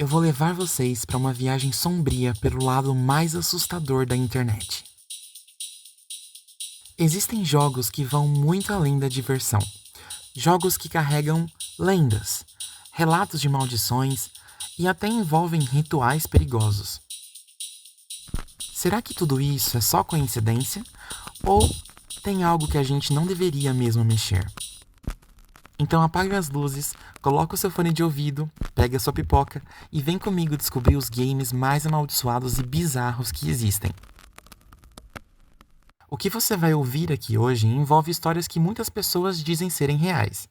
eu vou levar vocês para uma viagem sombria pelo lado mais assustador da internet. Existem jogos que vão muito além da diversão. Jogos que carregam lendas, relatos de maldições e até envolvem rituais perigosos. Será que tudo isso é só coincidência? Ou tem algo que a gente não deveria mesmo mexer? Então apague as luzes, coloque o seu fone de ouvido, pegue a sua pipoca e vem comigo descobrir os games mais amaldiçoados e bizarros que existem. O que você vai ouvir aqui hoje envolve histórias que muitas pessoas dizem serem reais.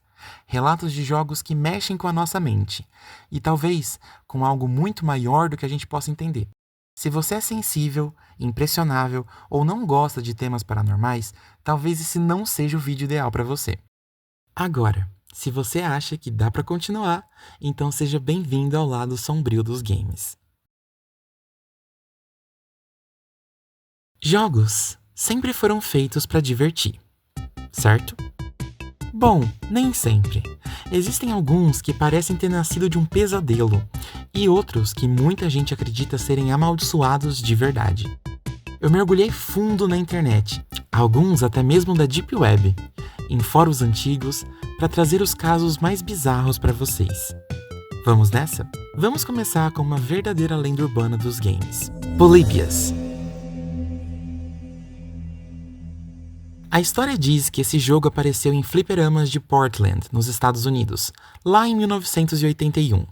Relatos de jogos que mexem com a nossa mente. E talvez com algo muito maior do que a gente possa entender. Se você é sensível, impressionável ou não gosta de temas paranormais, talvez esse não seja o vídeo ideal para você. Agora, se você acha que dá para continuar, então seja bem-vindo ao lado sombrio dos games. Jogos sempre foram feitos para divertir, certo? Bom, nem sempre. Existem alguns que parecem ter nascido de um pesadelo, e outros que muita gente acredita serem amaldiçoados de verdade. Eu mergulhei fundo na internet, alguns até mesmo da Deep Web, em fóruns antigos, para trazer os casos mais bizarros para vocês. Vamos nessa? Vamos começar com uma verdadeira lenda urbana dos games: Polybius. A história diz que esse jogo apareceu em fliperamas de Portland, nos Estados Unidos, lá em 1981.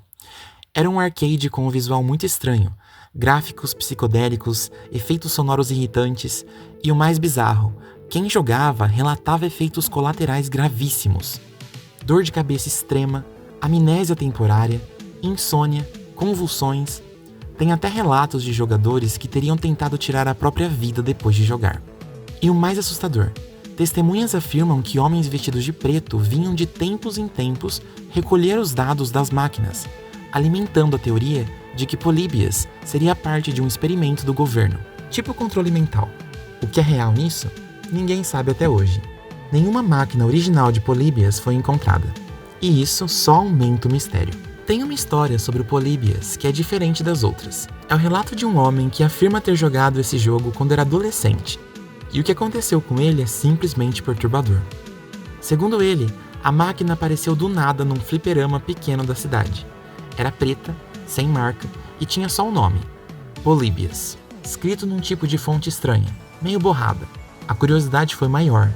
Era um arcade com um visual muito estranho, gráficos psicodélicos, efeitos sonoros irritantes e o mais bizarro, quem jogava relatava efeitos colaterais gravíssimos. Dor de cabeça extrema, amnésia temporária, insônia, convulsões. Tem até relatos de jogadores que teriam tentado tirar a própria vida depois de jogar. E o mais assustador, testemunhas afirmam que homens vestidos de preto vinham de tempos em tempos recolher os dados das máquinas, alimentando a teoria de que Polybius seria parte de um experimento do governo, tipo controle mental. O que é real nisso? Ninguém sabe até hoje. Nenhuma máquina original de Polybius foi encontrada. E isso só aumenta o mistério. Tem uma história sobre o Polybius que é diferente das outras. É o relato de um homem que afirma ter jogado esse jogo quando era adolescente. E o que aconteceu com ele é simplesmente perturbador. Segundo ele, a máquina apareceu do nada num fliperama pequeno da cidade. Era preta, sem marca e tinha só o nome: Polybius, escrito num tipo de fonte estranha, meio borrada. A curiosidade foi maior.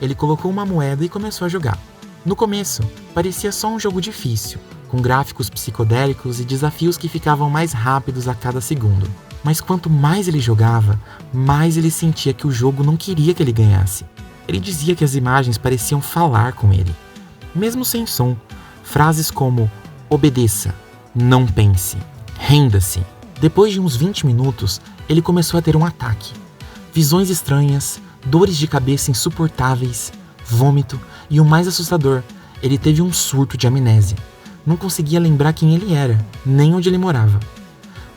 Ele colocou uma moeda e começou a jogar. No começo, parecia só um jogo difícil, com gráficos psicodélicos e desafios que ficavam mais rápidos a cada segundo. Mas quanto mais ele jogava, mais ele sentia que o jogo não queria que ele ganhasse. Ele dizia que as imagens pareciam falar com ele. Mesmo sem som, frases como obedeça, não pense, renda-se. Depois de uns 20 minutos, ele começou a ter um ataque. Visões estranhas, dores de cabeça insuportáveis, vômito e o mais assustador, ele teve um surto de amnésia. Não conseguia lembrar quem ele era, nem onde ele morava.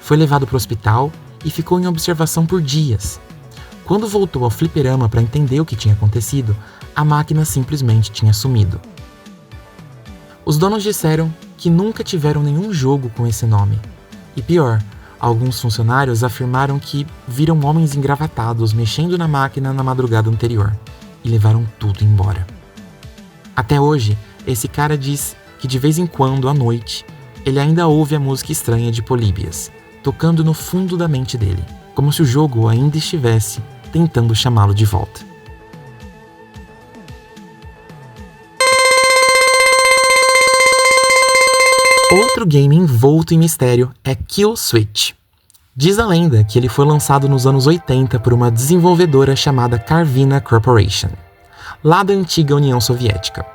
Foi levado para o hospital e ficou em observação por dias. Quando voltou ao fliperama para entender o que tinha acontecido, a máquina simplesmente tinha sumido. Os donos disseram que nunca tiveram nenhum jogo com esse nome. E pior, alguns funcionários afirmaram que viram homens engravatados mexendo na máquina na madrugada anterior e levaram tudo embora. Até hoje, esse cara diz que de vez em quando, à noite, ele ainda ouve a música estranha de Polybius, tocando no fundo da mente dele, como se o jogo ainda estivesse tentando chamá-lo de volta. Outro game envolto em mistério é Kill Switch. Diz a lenda que ele foi lançado nos anos 80 por uma desenvolvedora chamada Carvina Corporation, lá da antiga União Soviética.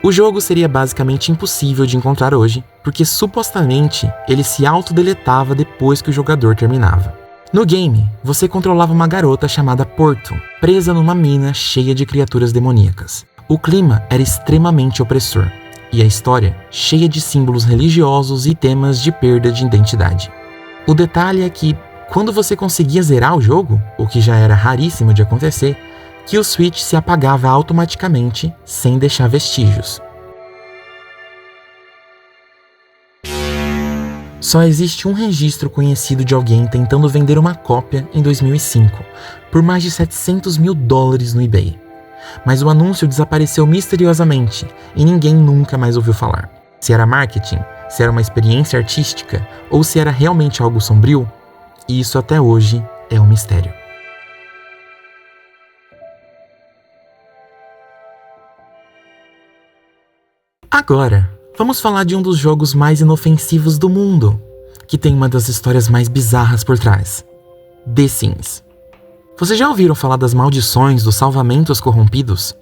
O jogo seria basicamente impossível de encontrar hoje, porque supostamente ele se autodeletava depois que o jogador terminava. No game, você controlava uma garota chamada Porto, presa numa mina cheia de criaturas demoníacas. O clima era extremamente opressor, e a história cheia de símbolos religiosos e temas de perda de identidade. O detalhe é que, quando você conseguia zerar o jogo, o que já era raríssimo de acontecer, que o Switch se apagava automaticamente, sem deixar vestígios. Só existe um registro conhecido de alguém tentando vender uma cópia em 2005, por mais de $700 mil no eBay. Mas o anúncio desapareceu misteriosamente e ninguém nunca mais ouviu falar. Se era marketing, se era uma experiência artística ou se era realmente algo sombrio, isso até hoje é um mistério. Agora, vamos falar de um dos jogos mais inofensivos do mundo, que tem uma das histórias mais bizarras por trás: The Sims. Vocês já ouviram falar das maldições dos salvamentos corrompidos?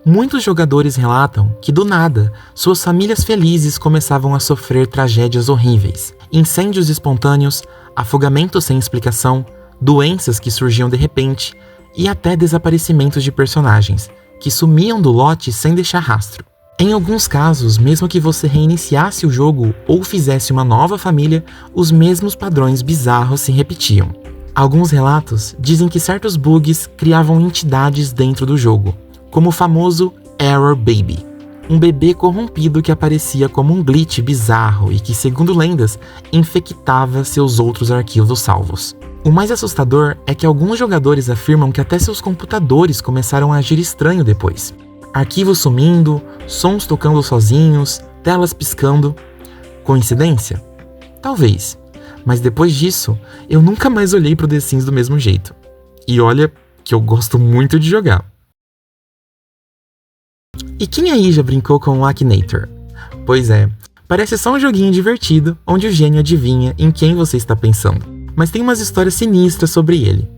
Muitos jogadores relatam que, do nada, suas famílias felizes começavam a sofrer tragédias horríveis, incêndios espontâneos, afogamentos sem explicação, doenças que surgiam de repente e até desaparecimentos de personagens, que sumiam do lote sem deixar rastro. Em alguns casos, mesmo que você reiniciasse o jogo ou fizesse uma nova família, os mesmos padrões bizarros se repetiam. Alguns relatos dizem que certos bugs criavam entidades dentro do jogo, como o famoso Error Baby, um bebê corrompido que aparecia como um glitch bizarro e que, segundo lendas, infectava seus outros arquivos salvos. O mais assustador é que alguns jogadores afirmam que até seus computadores começaram a agir estranho depois. Arquivos sumindo, sons tocando sozinhos, telas piscando. Coincidência? Talvez. Mas depois disso, eu nunca mais olhei pro The Sims do mesmo jeito. E olha que eu gosto muito de jogar. E quem aí já brincou com o Akinator? Pois é, parece só um joguinho divertido, onde o gênio adivinha em quem você está pensando. Mas tem umas histórias sinistras sobre ele.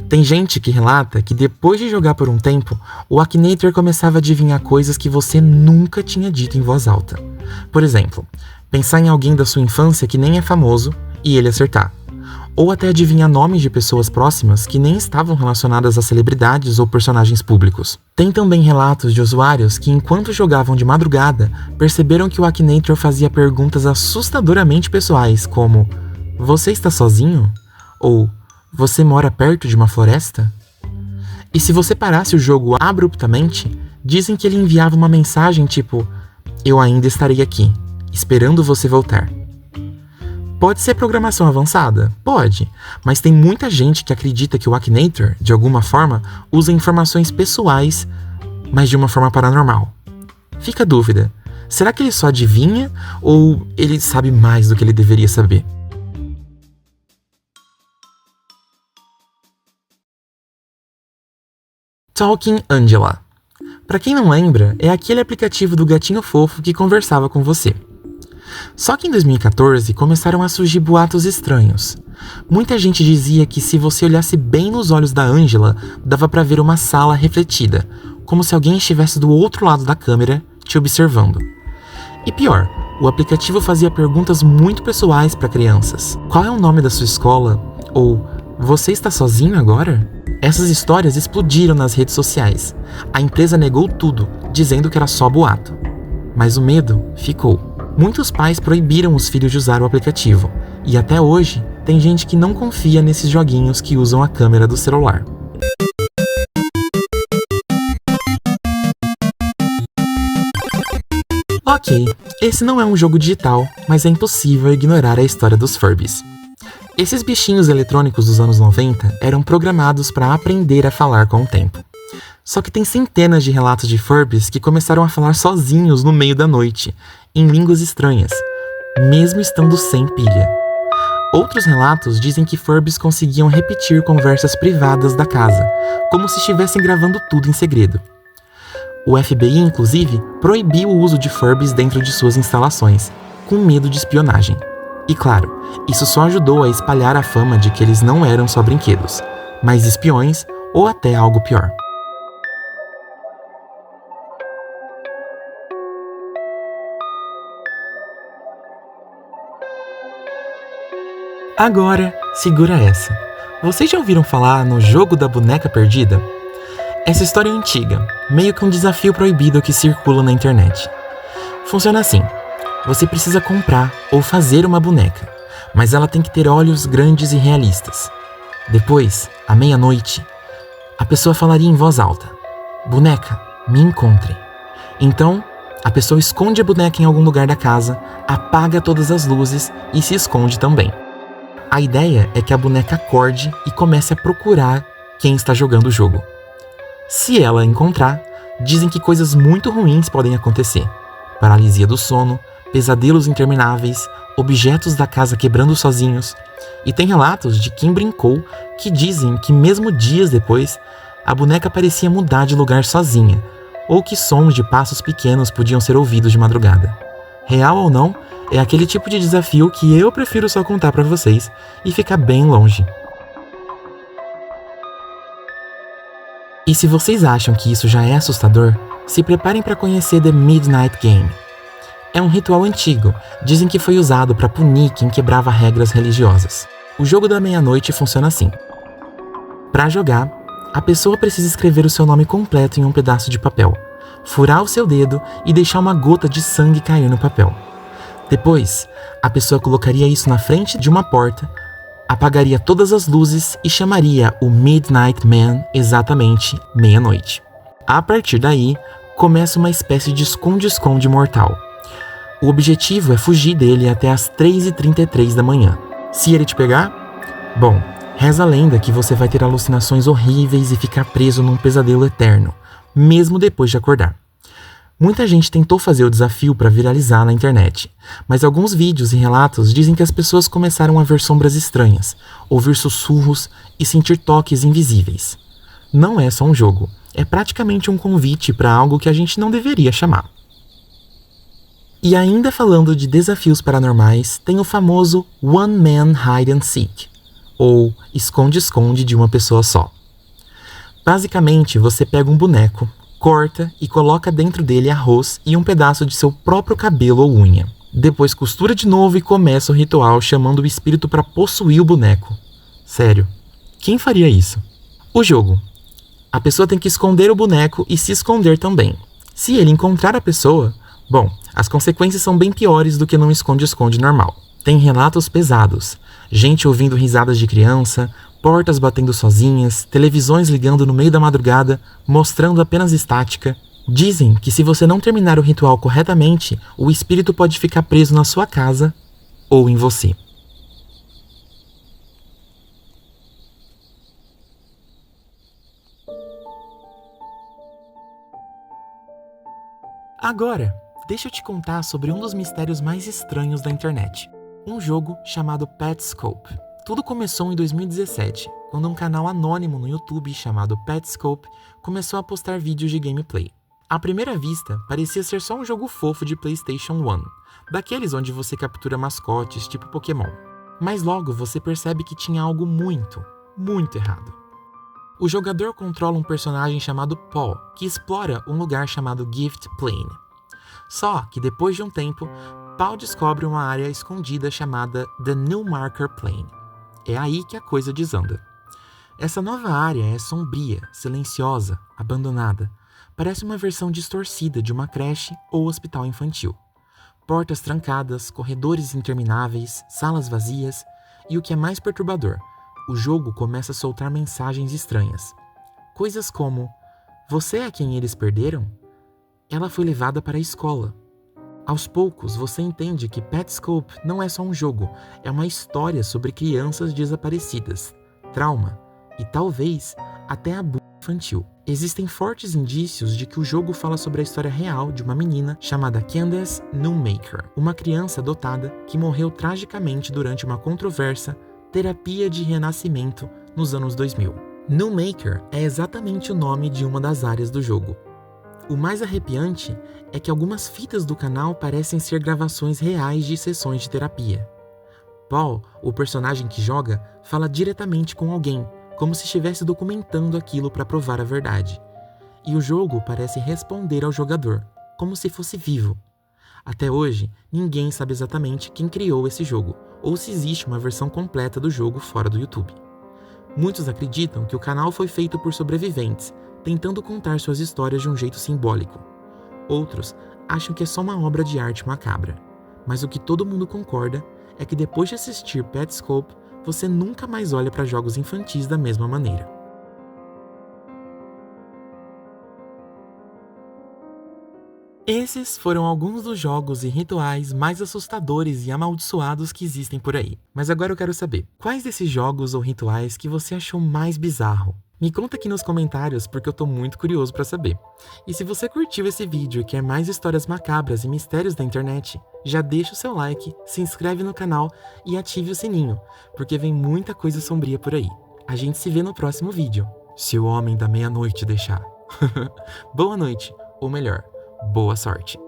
Tem gente que relata que depois de jogar por um tempo, o Akinator começava a adivinhar coisas que você nunca tinha dito em voz alta. Por exemplo, pensar em alguém da sua infância que nem é famoso e ele acertar. Ou até adivinhar nomes de pessoas próximas que nem estavam relacionadas a celebridades ou personagens públicos. Tem também relatos de usuários que, enquanto jogavam de madrugada, perceberam que o Akinator fazia perguntas assustadoramente pessoais, como: "Você está sozinho?" Ou "Você mora perto de uma floresta?" E se você parasse o jogo abruptamente, dizem que ele enviava uma mensagem tipo: "Eu ainda estarei aqui, esperando você voltar." Pode ser programação avançada? Pode, mas tem muita gente que acredita que o Akinator, de alguma forma, usa informações pessoais, mas de uma forma paranormal. Fica a dúvida, será que ele só adivinha ou ele sabe mais do que ele deveria saber? Talking Angela. Pra quem não lembra, é aquele aplicativo do gatinho fofo que conversava com você. Só que em 2014 começaram a surgir boatos estranhos. Muita gente dizia que se você olhasse bem nos olhos da Angela, dava pra ver uma sala refletida, como se alguém estivesse do outro lado da câmera te observando. E pior, o aplicativo fazia perguntas muito pessoais para crianças. Qual é o nome da sua escola? Ou você está sozinho agora? Essas histórias explodiram nas redes sociais. A empresa negou tudo, dizendo que era só boato. Mas o medo ficou. Muitos pais proibiram os filhos de usar o aplicativo, e até hoje tem gente que não confia nesses joguinhos que usam a câmera do celular. Ok, esse não é um jogo digital, mas é impossível ignorar a história dos Furbies. Esses bichinhos eletrônicos dos anos 90 eram programados para aprender a falar com o tempo. Só que tem centenas de relatos de Furbies que começaram a falar sozinhos no meio da noite, em línguas estranhas, mesmo estando sem pilha. Outros relatos dizem que Furbies conseguiam repetir conversas privadas da casa, como se estivessem gravando tudo em segredo. O FBI, inclusive, proibiu o uso de Furbies dentro de suas instalações, com medo de espionagem. E claro, isso só ajudou a espalhar a fama de que eles não eram só brinquedos, mas espiões ou até algo pior. Agora, segura essa. Vocês já ouviram falar no jogo da boneca perdida? Essa história é antiga, meio que um desafio proibido que circula na internet. Funciona assim: você precisa comprar ou fazer uma boneca, mas ela tem que ter olhos grandes e realistas. Depois, à meia-noite, a pessoa falaria em voz alta: "Boneca, me encontre." Então, A pessoa esconde a boneca em algum lugar da casa, apaga todas as luzes e se esconde também. A ideia é que a boneca acorde e comece a procurar quem está jogando o jogo. Se ela encontrar, dizem que coisas muito ruins podem acontecer. Paralisia do sono, pesadelos intermináveis, objetos da casa quebrando sozinhos. E tem relatos de quem brincou que dizem que mesmo dias depois, a boneca parecia mudar de lugar sozinha, ou que sons de passos pequenos podiam ser ouvidos de madrugada. Real ou não, é aquele tipo de desafio que eu prefiro só contar pra vocês e ficar bem longe. E se vocês acham que isso já é assustador, se preparem para conhecer The Midnight Game. É um ritual antigo, dizem que foi usado para punir quem quebrava regras religiosas. O jogo da meia-noite funciona assim. Para jogar, a pessoa precisa escrever o seu nome completo em um pedaço de papel, furar o seu dedo e deixar uma gota de sangue cair no papel. Depois, a pessoa colocaria isso na frente de uma porta, apagaria todas as luzes e chamaria o Midnight Man exatamente meia-noite. A partir daí, começa uma espécie de esconde-esconde mortal. O objetivo é fugir dele até as 3h33 da manhã. Se ele te pegar, bom, reza a lenda que você vai ter alucinações horríveis e ficar preso num pesadelo eterno, mesmo depois de acordar. Muita gente tentou fazer o desafio para viralizar na internet, mas alguns vídeos e relatos dizem que as pessoas começaram a ver sombras estranhas, ouvir sussurros e sentir toques invisíveis. Não é só um jogo, é praticamente um convite para algo que a gente não deveria chamar. E ainda falando de desafios paranormais, tem o famoso One Man Hide and Seek, ou esconde-esconde de uma pessoa só. Basicamente, você pega um boneco, corta e coloca dentro dele arroz e um pedaço de seu próprio cabelo ou unha. Depois costura de novo e começa o ritual chamando o espírito para possuir o boneco. Sério, quem faria isso? O jogo. A pessoa tem que esconder o boneco e se esconder também. Se ele encontrar a pessoa, bom, as consequências são bem piores do que num esconde-esconde normal. Tem relatos pesados, gente ouvindo risadas de criança, portas batendo sozinhas, televisões ligando no meio da madrugada, mostrando apenas estática. Dizem que se você não terminar o ritual corretamente, o espírito pode ficar preso na sua casa ou em você. Agora, deixa eu te contar sobre um dos mistérios mais estranhos da internet. Um jogo chamado Petscope. Tudo começou em 2017, quando um canal anônimo no YouTube chamado Petscope começou a postar vídeos de gameplay. À primeira vista, parecia ser só um jogo fofo de PlayStation 1, daqueles onde você captura mascotes tipo Pokémon. Mas logo você percebe que tinha algo muito, muito errado. O jogador controla um personagem chamado Paul, que explora um lugar chamado Gift Plane. Só que depois de um tempo, Paul descobre uma área escondida chamada The New Marker Plane. É aí que a coisa desanda. Essa nova área é sombria, silenciosa, abandonada. Parece uma versão distorcida de uma creche ou hospital infantil. Portas trancadas, corredores intermináveis, salas vazias e o que é mais perturbador, o jogo começa a soltar mensagens estranhas. Coisas como: você é quem eles perderam? Ela foi levada para a escola. Aos poucos, você entende que Petscope não é só um jogo, é uma história sobre crianças desaparecidas, trauma e talvez até abuso infantil. Existem fortes indícios de que o jogo fala sobre a história real de uma menina chamada Candace Newmaker, uma criança adotada que morreu tragicamente durante uma controversa terapia de renascimento nos anos 2000. Newmaker é exatamente o nome de uma das áreas do jogo. O mais arrepiante é que algumas fitas do canal parecem ser gravações reais de sessões de terapia. Paul, o personagem que joga, fala diretamente com alguém, como se estivesse documentando aquilo para provar a verdade. E o jogo parece responder ao jogador, como se fosse vivo. Até hoje, ninguém sabe exatamente quem criou esse jogo, ou se existe uma versão completa do jogo fora do YouTube. Muitos acreditam que o canal foi feito por sobreviventes, tentando contar suas histórias de um jeito simbólico. Outros acham que é só uma obra de arte macabra. Mas o que todo mundo concorda é que depois de assistir Petscope, você nunca mais olha para jogos infantis da mesma maneira. Esses foram alguns dos jogos e rituais mais assustadores e amaldiçoados que existem por aí. Mas agora eu quero saber, quais desses jogos ou rituais que você achou mais bizarro? Me conta aqui nos comentários porque eu tô muito curioso pra saber. E se você curtiu esse vídeo e quer mais histórias macabras e mistérios da internet, já deixa o seu like, se inscreve no canal e ative o sininho, porque vem muita coisa sombria por aí. A gente se vê no próximo vídeo, se o homem da meia-noite deixar. Boa noite, ou melhor, boa sorte.